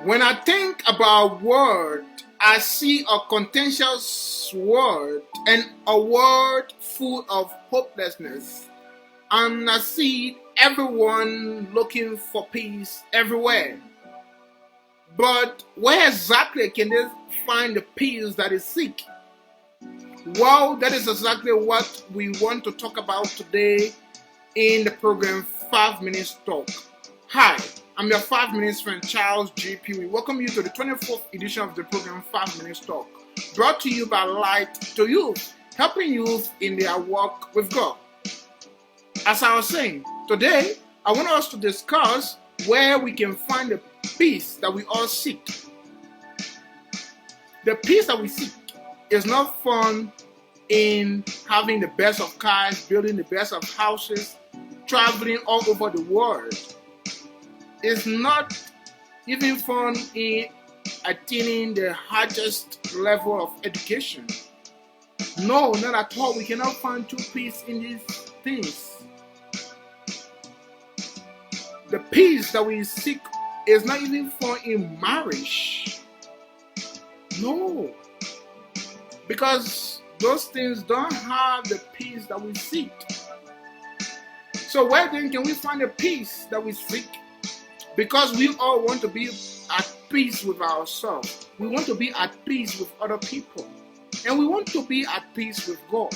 When I think about word, I see a contentious word and a word full of hopelessness. And I see everyone looking for peace everywhere. But where exactly can they find the peace that is seek? Well, that is exactly what we want to talk about today in the program 5 Minutes Talk. Hi, I'm your 5 Minutes friend Charles GP. We welcome you to the 24th edition of the program 5 Minutes Talk, brought to you by Light to Youth, helping youth in their walk with God. As I was saying, today I want us to discuss where we can find the peace that we all seek. The peace that we seek is not found in having the best of cars, building the best of houses, traveling all over the world. It's not even found in attaining the highest level of education. No, not at all. We cannot find true peace in these things. The peace that we seek is not even found in marriage. No. Because those things don't have the peace that we seek. So where then can we find the peace that we seek? Because we all want to be at peace with ourselves. We want to be at peace with other people. And we want to be at peace with God.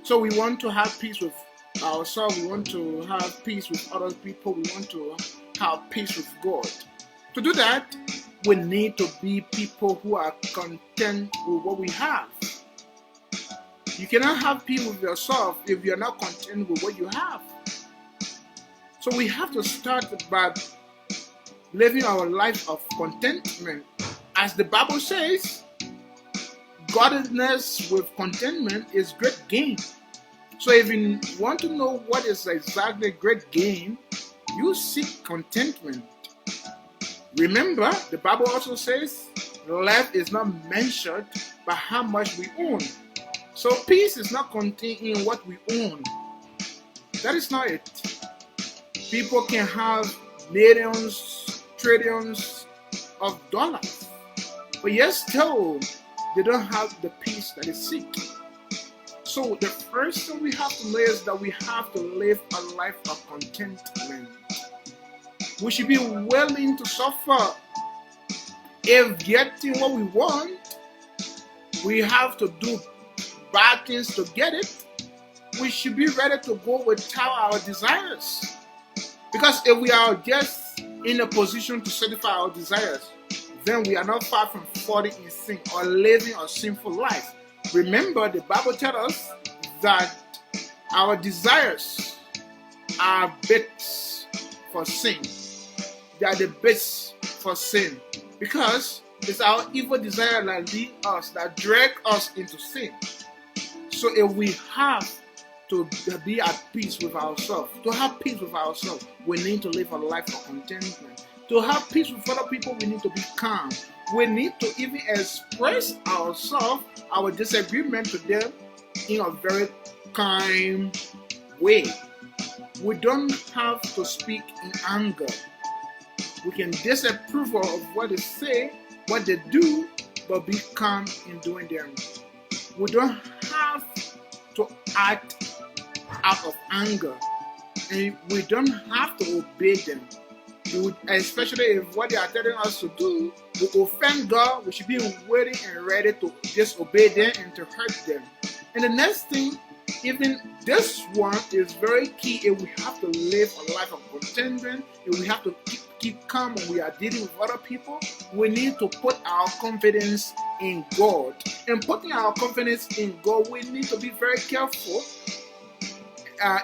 So we want to have peace with ourselves. We want to have peace with other people. We want to have peace with God. To do that, we need to be people who are content with what we have. You cannot have peace with yourself if you're not content with what you have. So we have to start by living our life of contentment. As the Bible says, godliness with contentment is great gain. So if you want to know what is exactly great gain, you seek contentment. Remember, the Bible also says, life is not measured by how much we own. So peace is not contained in what we own. That is not it. People can have millions, trillions of dollars, but yet still they don't have the peace that is seek. So the first thing we have to know is that we have to live a life of contentment. We should be willing to suffer. If getting what we want, we have to do bad things to get it. We should be ready to go without our desires. Because if we are just in a position to satisfy our desires, then we are not far from falling in sin or living a sinful life. Remember, the Bible tells us that our desires are bits for sin. They are the bits for sin. Because it's our evil desire that lead us, that drag us into sin. So if we have to be at peace with ourselves, to have peace with ourselves, we need to live a life of contentment. To have peace with other people, we need to be calm. We need to even express ourselves, our disagreement to them in a very kind way. We don't have to speak in anger. We can disapprove of what they say, what they do, but be calm in doing them. We don't have to act out of anger, and we don't have to obey them. Especially if what they are telling us to do will offend God, we should be waiting and ready to disobey them and to hurt them. And the next thing, even this one is very key. If we have to live a life of contentment, if we have to keep calm when we are dealing with other people, we need to put our confidence in God. And putting our confidence in God, we need to be very careful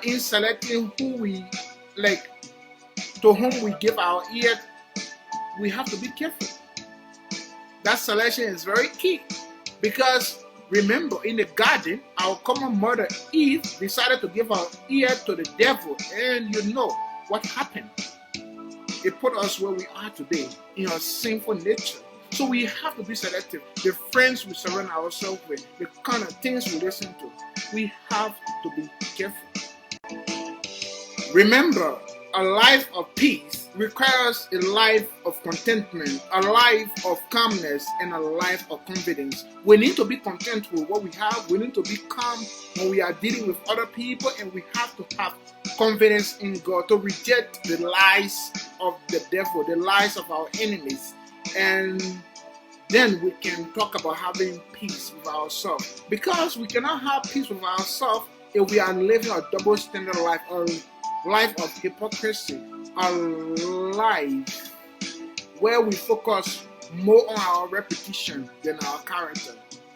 in selecting who we like, to whom we give our ear. We have to be careful. That selection is very key, because remember, in the garden, our common mother Eve decided to give her ear to the devil, and you know what happened. It put us where we are today in our sinful nature. So we have to be selective. The friends we surround ourselves with, the kind of things we listen to, we have to be careful. Remember, a life of peace requires a life of contentment, a life of calmness, and a life of confidence. We need to be content with what we have. We need to be calm when we are dealing with other people, and we have to have confidence in God to reject the lies of the devil, the lies of our enemies. And then we can talk about having peace with ourselves. Because we cannot have peace with ourselves if we are living a double standard life, a life of hypocrisy, a life where we focus more on our reputation than our character.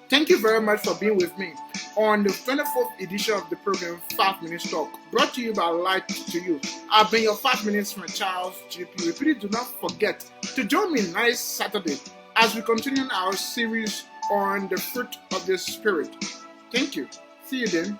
Thank you very much for being with me on the 24th edition of the program 5 Minutes Talk, brought to you by Light to You. I've been your 5 Minutes from Charles GP. Please do not forget to join me next Saturday as we continue our series on the fruit of the Spirit. Thank you. See you then.